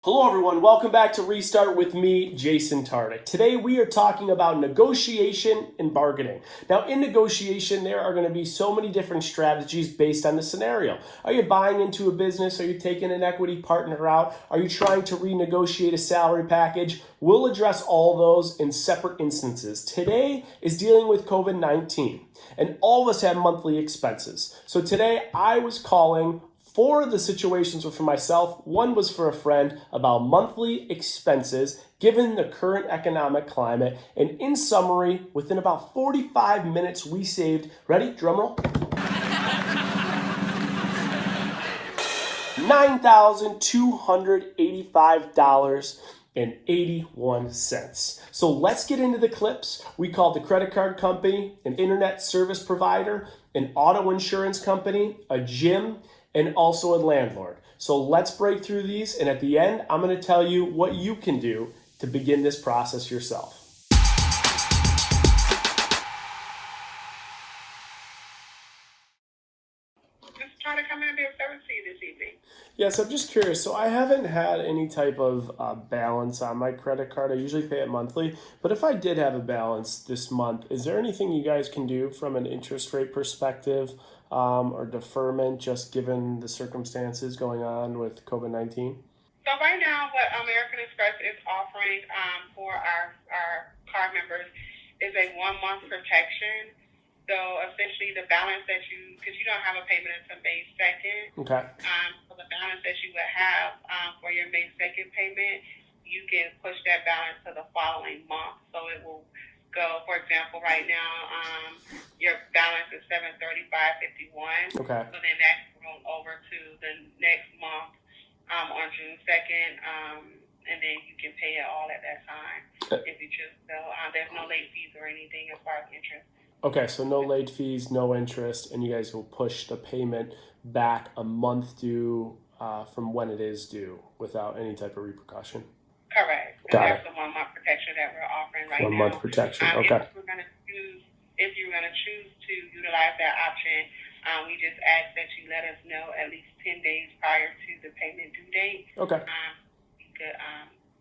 Hello everyone, welcome back to Restart with me, Jason Tartick. Today we are talking about negotiation and bargaining. Now in negotiation there are going to be so many different strategies based on the scenario. Are you buying into a business? Are you taking an equity partner out? Are you trying to renegotiate a salary package? We'll address all those in separate instances. Today is dealing with COVID-19 and all of us have monthly expenses. So today I was calling. Four of the situations were for myself, one was for a friend about monthly expenses given the current economic climate. And in summary, within about 45 minutes, we saved, ready, drumroll? $9,285.81. So let's get into the clips. We called the credit card company, an internet service provider, an auto insurance company, a gym, and also a landlord. So let's break through these, and at the end, I'm going to tell you what you can do to begin this process yourself. Just trying to come in and be of service to you this evening. Yes, I'm just curious. So I haven't had any type of balance on my credit card. I usually pay it monthly, but if I did have a balance this month, is there anything you guys can do from an interest rate perspective or deferment, just given the circumstances going on with COVID-19? So right now, what American Express is offering for our card members is a 1-month protection. So essentially, the balance that because you don't have a payment until May 2nd. Okay. So the balance that you would have for your May 2nd payment, you can push that balance to the following month. So it will go, for example, right now, your balance is $735.51. Okay. So then that's rolled over to the next month on June 2nd, and then you can pay it all at that time if you choose. So there's no late fees or anything as far as interest. Okay, so no late fees, no interest, and you guys will push the payment back a month due from when it is due without any type of repercussion. Correct. Got That's the 1-month protection that we're offering right 1 now. month protection. Okay. If you're gonna choose to utilize that option, we just ask that you let us know at least 10 days prior to the payment due date. Okay. You could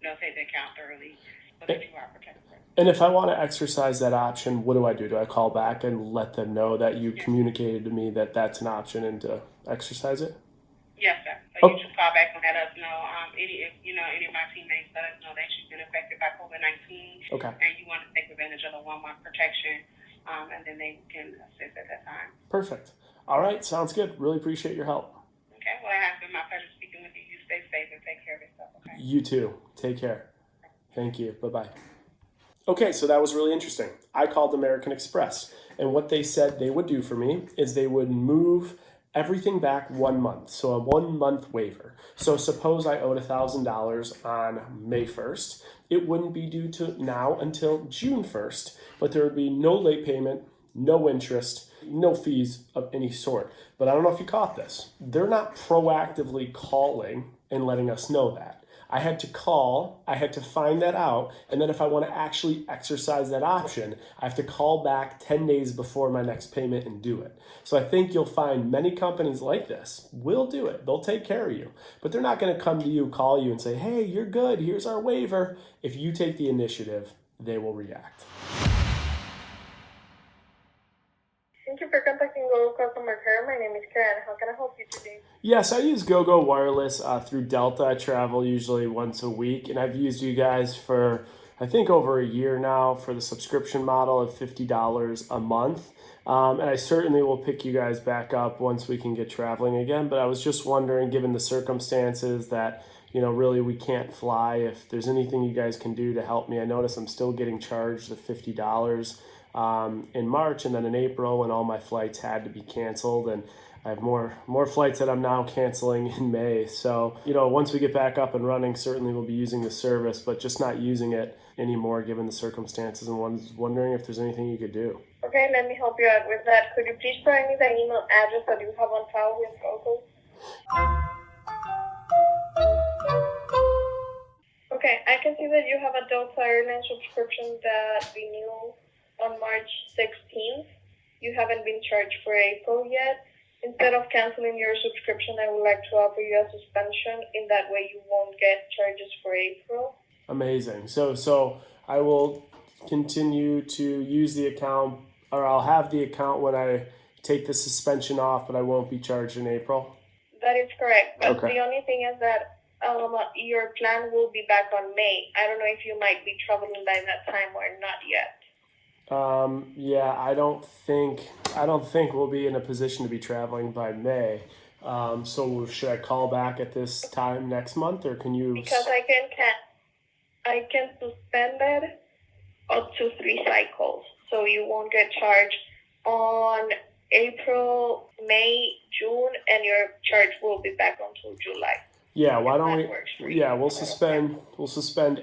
notate the account thoroughly so that you are protected. And if I want to exercise that option, what do I do? Do I call back and let them know that you communicated to me that that's an option and to exercise it? Yes, sir. So you just call back and let us know. Any of my teammates let us know that you've been affected by COVID-19. Okay. And you want to take advantage of the 1-month protection, and then they can assist at that time. Perfect. All right, sounds good. Really appreciate your help. Okay. Well, it has been my pleasure speaking with you. You stay safe and take care of yourself. Okay. You too. Take care. Thank you. Bye-bye. Okay, so that was really interesting. I called American Express, and what they said they would do for me is they would move everything back 1 month, so a 1-month waiver. So suppose I owed $1,000 on May 1st, it wouldn't be due to now until June 1st, but there would be no late payment, no interest, no fees of any sort. But I don't know if you caught this. They're not proactively calling and letting us know that. I had to call, I had to find that out, and then if I want to actually exercise that option, I have to call back 10 days before my next payment and do it. So I think you'll find many companies like this will do it. They'll take care of you, but they're not going to come to you, call you and say, hey, you're good, here's our waiver. If you take the initiative, they will react. Thank you for contacting GoGo Customer Care. My name is Karen. How can I help you today? Yes, I use GoGo Wireless through Delta. I travel usually once a week, and I've used you guys for, I think, over a year now for the subscription model of $50 a month. And I certainly will pick you guys back up once we can get traveling again. But I was just wondering, given the circumstances that, really we can't fly, if there's anything you guys can do to help me. I notice I'm still getting charged the $50 in March, and then in April when all my flights had to be canceled, and I have more flights that I'm now canceling in May. So, once we get back up and running, certainly we'll be using the service, but just not using it anymore given the circumstances, and was wondering if there's anything you could do. Okay, let me help you out with that. Could you please provide me the email address that you have on file with GoGo? Okay, I can see that you have a Delta Airlines subscription that renewed on March 16th. You haven't been charged for April yet. Instead of canceling your subscription, I would like to offer you a suspension. In that way, you won't get charges for April. Amazing. So I will continue to use the account, or I'll have the account when I take the suspension off, but I won't be charged in April. That is correct. But Okay. the only thing is that your plan will be back on May. I don't know if you might be traveling by that time or not yet. Yeah, I don't think we'll be in a position to be traveling by May. So should I call back at this time next month, or can you? Because I can suspend it up to 3 cycles, so you won't get charged on April, May, June, and your charge will be back until July. Yeah, why don't That works for we? you. Yeah, we'll suspend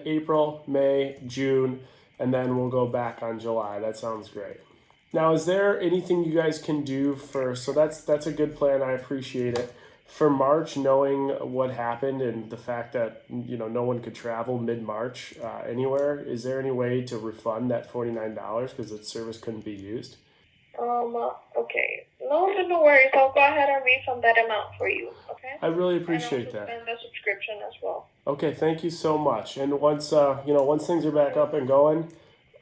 April, May, June, and then we'll go back on July. That sounds great. Now, is there anything you guys can do for? So that's a good plan. I appreciate it. For March, knowing what happened and the fact that no one could travel mid-March anywhere, is there any way to refund that $49 because the service couldn't be used? Okay. No worries. I'll go ahead and refund that amount for you. Okay. I really appreciate that. And the subscription as well. Okay, thank you so much. And once things are back up and going,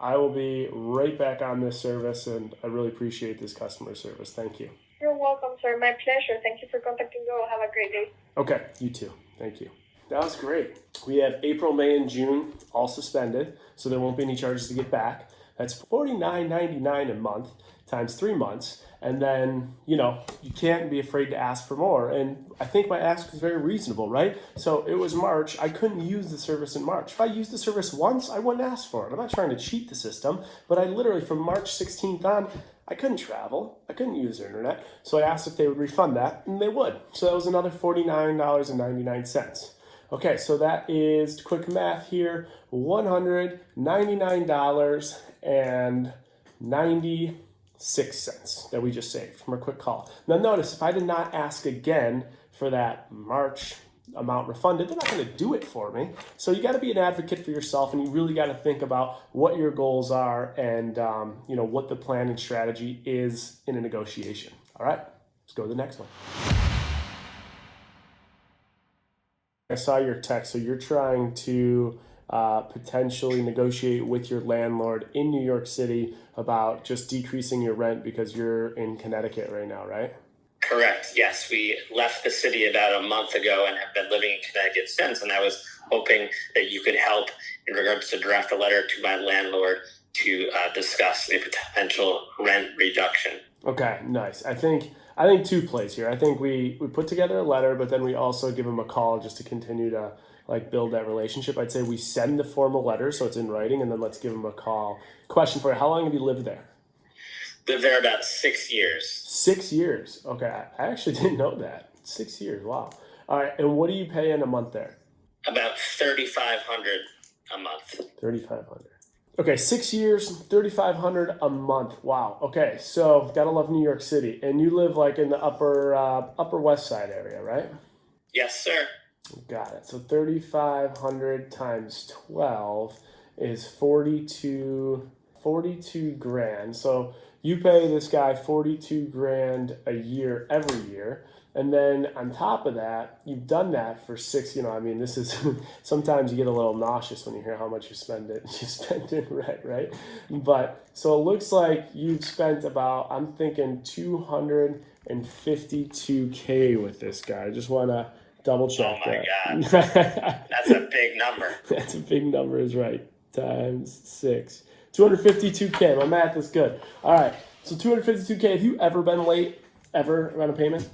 I will be right back on this service, and I really appreciate this customer service. Thank you. You're welcome, sir. My pleasure. Thank you for contacting Go. Have a great day. Okay, you too. Thank you. That was great. We have April, May, and June all suspended, so there won't be any charges to get back. That's $49.99 a month times 3 months. And then, you can't be afraid to ask for more. And I think my ask was very reasonable, right? So it was March. I couldn't use the service in March. If I used the service once, I wouldn't ask for it. I'm not trying to cheat the system, but I literally, from March 16th on, I couldn't travel. I couldn't use the internet. So I asked if they would refund that, and they would. So that was another $49.99. Okay, so that is, quick math here, $199.96 that we just saved from a quick call. Now notice, if I did not ask again for that March amount refunded, they're not going to do it for me. So you got to be an advocate for yourself, and you really got to think about what your goals are and what the plan and strategy is in a negotiation. All right, let's go to the next one. I saw your text. So you're trying to potentially negotiate with your landlord in New York City about just decreasing your rent because you're in Connecticut right now, right? Correct. Yes, we left the city about a month ago and have been living in Connecticut since. And I was hoping that you could help in regards to draft a letter to my landlord to discuss a potential rent reduction. Okay, nice. I think two plays here. I think we put together a letter, but then we also give them a call just to continue to build that relationship. I'd say we send the formal letter so it's in writing, and then let's give them a call. Question for you: how long have you lived there? Lived there about 6 years. 6 years. Okay, I actually didn't know that. 6 years. Wow. All right, and what do you pay in a month there? About $3,500 a month. $3,500. Okay, 6 years, $3,500 a month. Wow. Okay, so gotta love New York City, and you live in the upper West Side area, right? Yes, sir. Got it. So 3,500 times 12 is 42 grand. So you pay this guy 42 grand a year every year. And then on top of that, you've done that for 6, this is, sometimes you get a little nauseous when you hear how much you spend in rent, right? But, so it looks like you've spent about, I'm thinking $252K with this guy. I just want to double check that. Oh my God. That's a big number. That's a big number is right. Times 6. 252K. My math is good. All right. So 252K. Have you ever been late ever on a payment?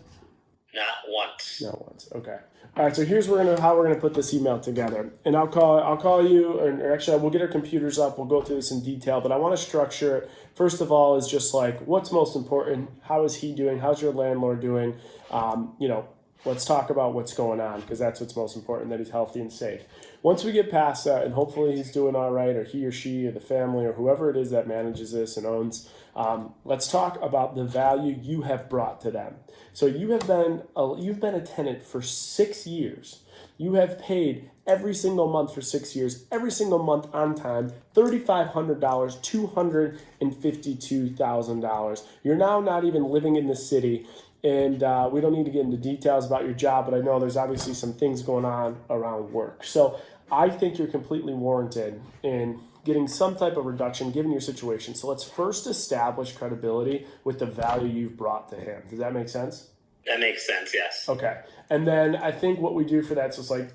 Not once. Not once. Okay. All right. So here's how we're gonna put this email together, and I'll call you, or actually we'll get our computers up. We'll go through this in detail, but I want to structure it. First of all, is just what's most important. How is he doing? How's your landlord doing? Let's talk about what's going on, because that's what's most important, that he's healthy and safe. Once we get past that, and hopefully he's doing all right, or he or she or the family or whoever it is that manages this and owns, let's talk about the value you have brought to them. So you've been a tenant for 6 years. You have paid every single month for 6 years, every single month on time, $3,500, $252,000. You're now not even living in the city. And we don't need to get into details about your job, but I know there's obviously some things going on around work. So I think you're completely warranted in getting some type of reduction given your situation. So let's first establish credibility with the value you've brought to him. Does that make sense? That makes sense, yes. Okay. And then I think what we do for that is just like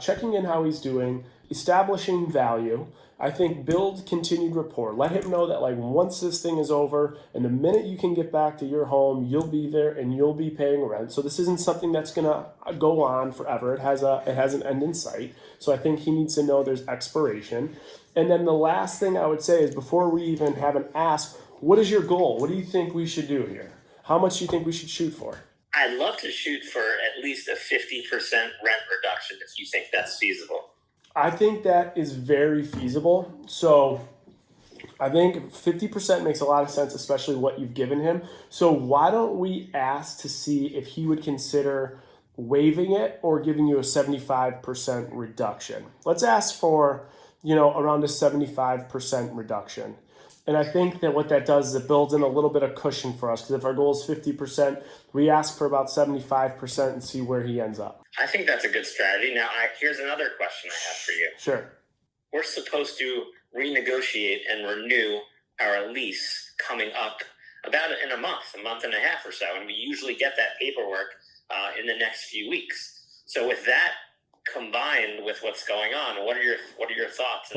checking in how he's doing, establishing value. I think build continued rapport. Let him know that like once this thing is over and the minute you can get back to your home, you'll be there and you'll be paying rent. So this isn't something that's gonna go on forever. It has an end in sight. So I think he needs to know there's expiration. And then the last thing I would say is before we even have an ask, what is your goal? What do you think we should do here? How much do you think we should shoot for? I'd love to shoot for at least a 50% rent reduction if you think that's feasible. I think that is very feasible. So I think 50% makes a lot of sense, especially what you've given him. So why don't we ask to see if he would consider waiving it or giving you a 75% reduction? Let's ask for, around a 75% reduction. And I think that what that does is it builds in a little bit of cushion for us, because if our goal is 50%, we ask for about 75% and see where he ends up. I think that's a good strategy. Now, here's another question I have for you. Sure. We're supposed to renegotiate and renew our lease coming up about in a month and a half or so, and we usually get that paperwork in the next few weeks. So with that combined with what's going on, what are your thoughts?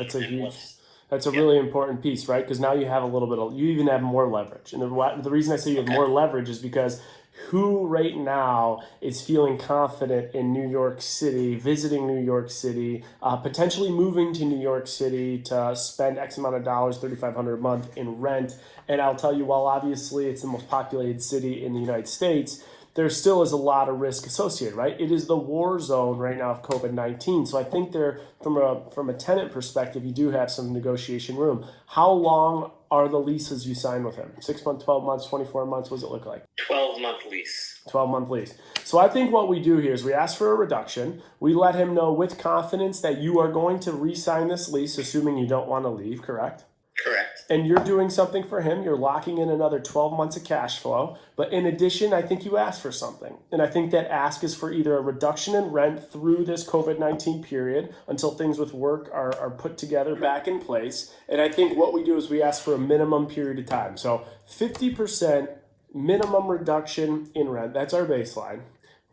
That's a really important piece, right? Because now you have you even have more leverage. And the reason I say you have more leverage is because who right now is feeling confident in New York City, visiting New York City, potentially moving to New York City to spend X amount of dollars, $3,500 a month in rent. And I'll tell you, while obviously it's the most populated city in the United States, there still is a lot of risk associated, right? It is the war zone right now of COVID-19. So I think from a tenant perspective, you do have some negotiation room. How long are the leases you sign with him? 6 months, 12 months, 24 months? What does it look like? 12-month lease. 12-month lease. So I think what we do here is we ask for a reduction. We let him know with confidence that you are going to re-sign this lease, assuming you don't want to leave, correct? Correct. And you're doing something for him. You're locking in another 12 months of cash flow. But in addition, I think you ask for something. And I think that ask is for either a reduction in rent through this COVID-19 period until things with work are put together back in place. And I think what we do is we ask for a minimum period of time. So 50% minimum reduction in rent. That's our baseline.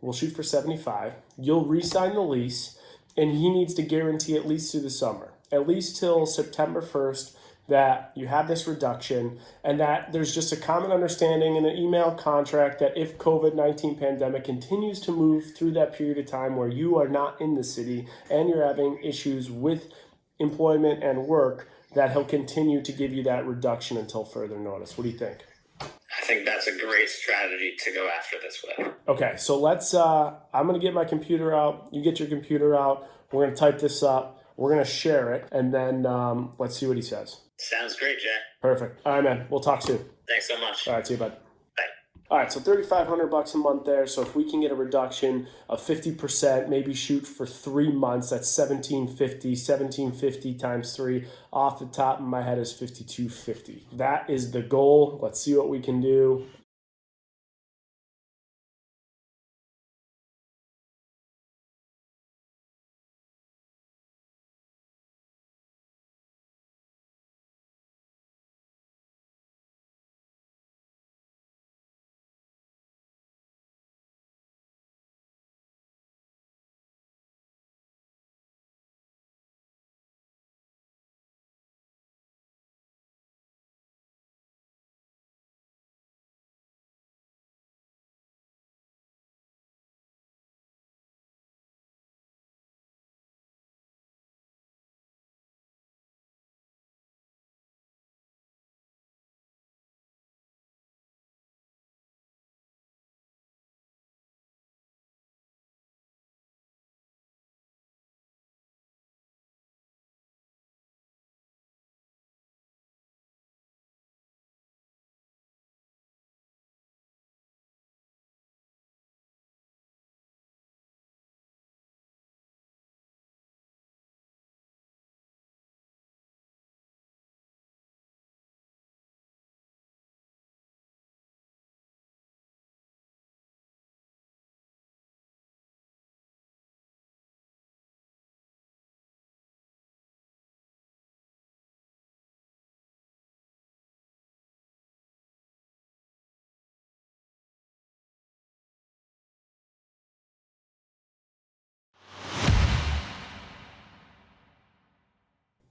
We'll shoot for 75. You'll re-sign the lease. And he needs to guarantee at least through the summer, at least till September 1st, that you have this reduction and that there's just a common understanding in an email contract that if COVID-19 pandemic continues to move through that period of time where you are not in the city and you're having issues with employment and work, that he'll continue to give you that reduction until further notice. What do you think? I think that's a great strategy to go after this with. Okay, so let's, I'm going to get my computer out. You get your computer out. We're going to type this up. We're going to share it, and then let's see what he says. Sounds great, Jack. Perfect. All right, man. We'll talk soon. Thanks so much. All right, see you, bud. Bye. All right, so $3,500 a month there. So if we can get a reduction of 50%, maybe shoot for 3 months, that's $1,750 times 3. Off the top of my head is $5,250. That is the goal. Let's see what we can do.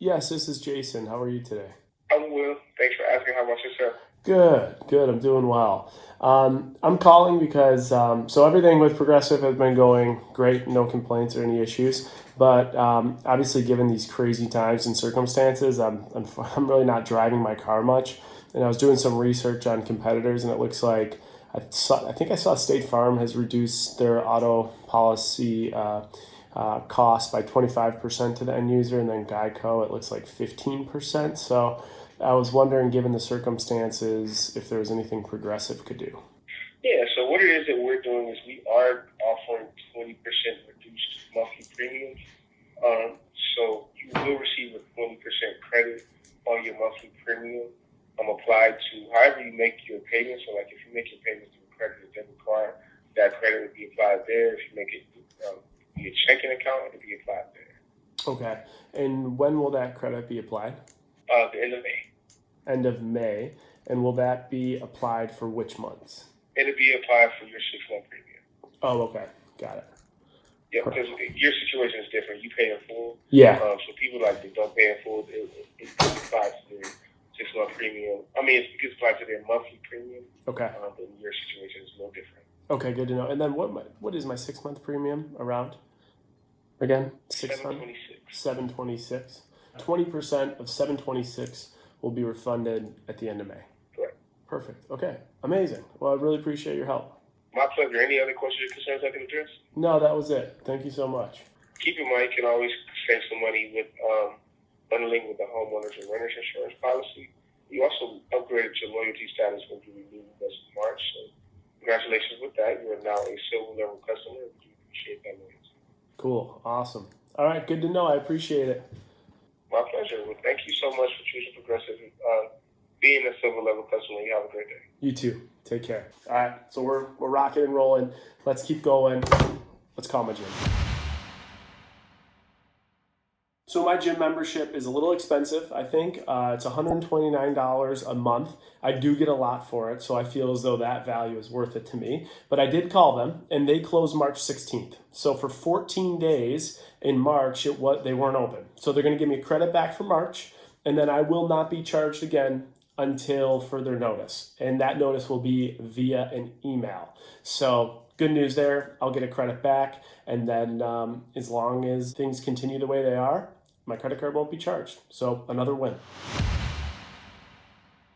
Yes, this is Jason. How are you today? I'm Will. Thanks for asking. How about yourself? Good. I'm doing well. I'm calling because so everything with Progressive has been going great, no complaints or any issues. But obviously, given these crazy times and circumstances, I'm really not driving my car much. And I was doing some research on competitors, and it looks like I think I saw State Farm has reduced their auto policy cost by 25% to the end user, and then Geico it looks like 15%. So I was wondering, given the circumstances, if there was anything Progressive could do. Yeah, so what it is that we're doing is we are offering 20% reduced monthly premiums. So you will receive a 20% credit on your monthly premium applied to however you make your payments. So like if you make your payments through credit or debit card, that credit would be applied there. If you make it via checking account, it would be applied there. Okay. And when will that credit be applied? The end of May. End of May. And will that be applied for which months? It'll be applied for your 6-month premium. Oh, okay. Got it. Yeah, because your situation is different. You pay in full. Yeah. So people like that don't pay in full, it applies to their 6-month premium. I mean, it gets applied to their monthly premium. Okay. But your situation is no different. Okay, good to know. And then what is my 6-month premium around? Again, $726. $726. 20% of $726 will be refunded at the end of May. Correct. Perfect. Okay. Amazing. Well, I really appreciate your help. My pleasure. Any other questions or concerns I can address? No, that was it. Thank you so much. Keep in mind, you can always save some money with bundling with the homeowners and renters insurance policy. You also upgraded your loyalty status when you renewed with us in March. So congratulations with that. You are now a silver level customer. We appreciate that loyalty. Cool. Awesome. All right. Good to know. I appreciate it. My pleasure. Well, thank you so much for choosing Progressive. Being a silver level customer, you have a great day. You too. Take care. All right. So we're rocking and rolling. Let's keep going. Let's call my gym. So my gym membership is a little expensive, I think. It's $129 a month. I do get a lot for it, so I feel as though that value is worth it to me. But I did call them, and they closed March 16th. So for 14 days in March, they weren't open. So they're going to give me a credit back for March, and then I will not be charged again until further notice. And that notice will be via an email. So good news there. I'll get a credit back, and then as long as things continue the way they are, my credit card won't be charged. So another win.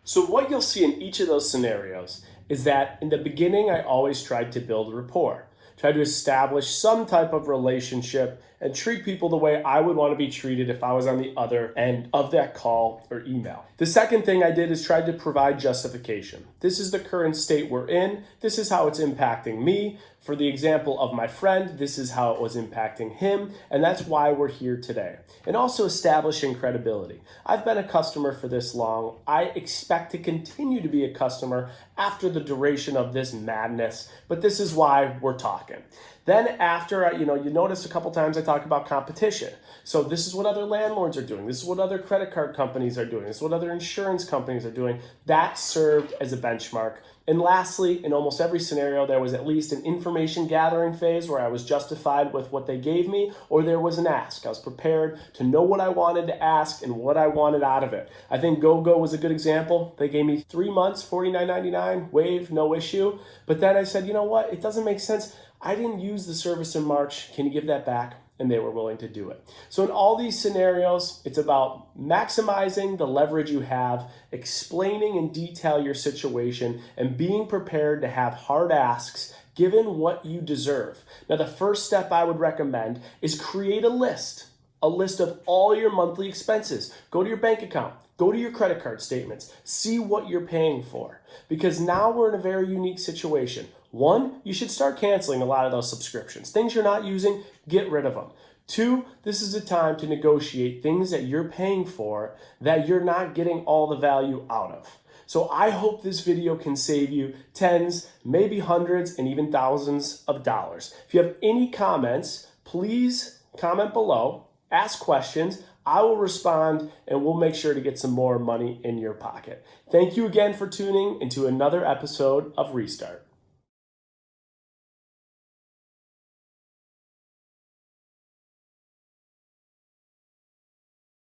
So what you'll see in each of those scenarios is that in the beginning, I always tried to build rapport, tried to establish some type of relationship and treat people the way I would want to be treated if I was on the other end of that call or email. The second thing I did is tried to provide justification. This is the current state we're in. This is how it's impacting me. For the example of my friend, this is how it was impacting him, and that's why we're here today. And also establishing credibility. I've been a customer for this long. I expect to continue to be a customer after the duration of this madness, but this is why we're talking. Then after, you notice a couple times I talk about competition. So this is what other landlords are doing. This is what other credit card companies are doing. This is what other insurance companies are doing. That served as a benchmark. And lastly, in almost every scenario, there was at least an information gathering phase where I was justified with what they gave me, or there was an ask. I was prepared to know what I wanted to ask and what I wanted out of it. I think GoGo was a good example. They gave me 3 months, $49.99, waive, no issue. But then I said, you know what? It doesn't make sense. I didn't use the service in March. Can you give that back? And they were willing to do it. So in all these scenarios, it's about maximizing the leverage you have, explaining in detail your situation, and being prepared to have hard asks given what you deserve. Now, the first step I would recommend is create a list of all your monthly expenses. Go to your bank account. Go to your credit card statements. See what you're paying for. Because now we're in a very unique situation. One, you should start canceling a lot of those subscriptions. Things you're not using, get rid of them. Two, this is a time to negotiate things that you're paying for that you're not getting all the value out of. So I hope this video can save you tens, maybe hundreds, and even thousands of dollars. If you have any comments, please comment below, ask questions. I will respond, and we'll make sure to get some more money in your pocket. Thank you again for tuning into another episode of Restart.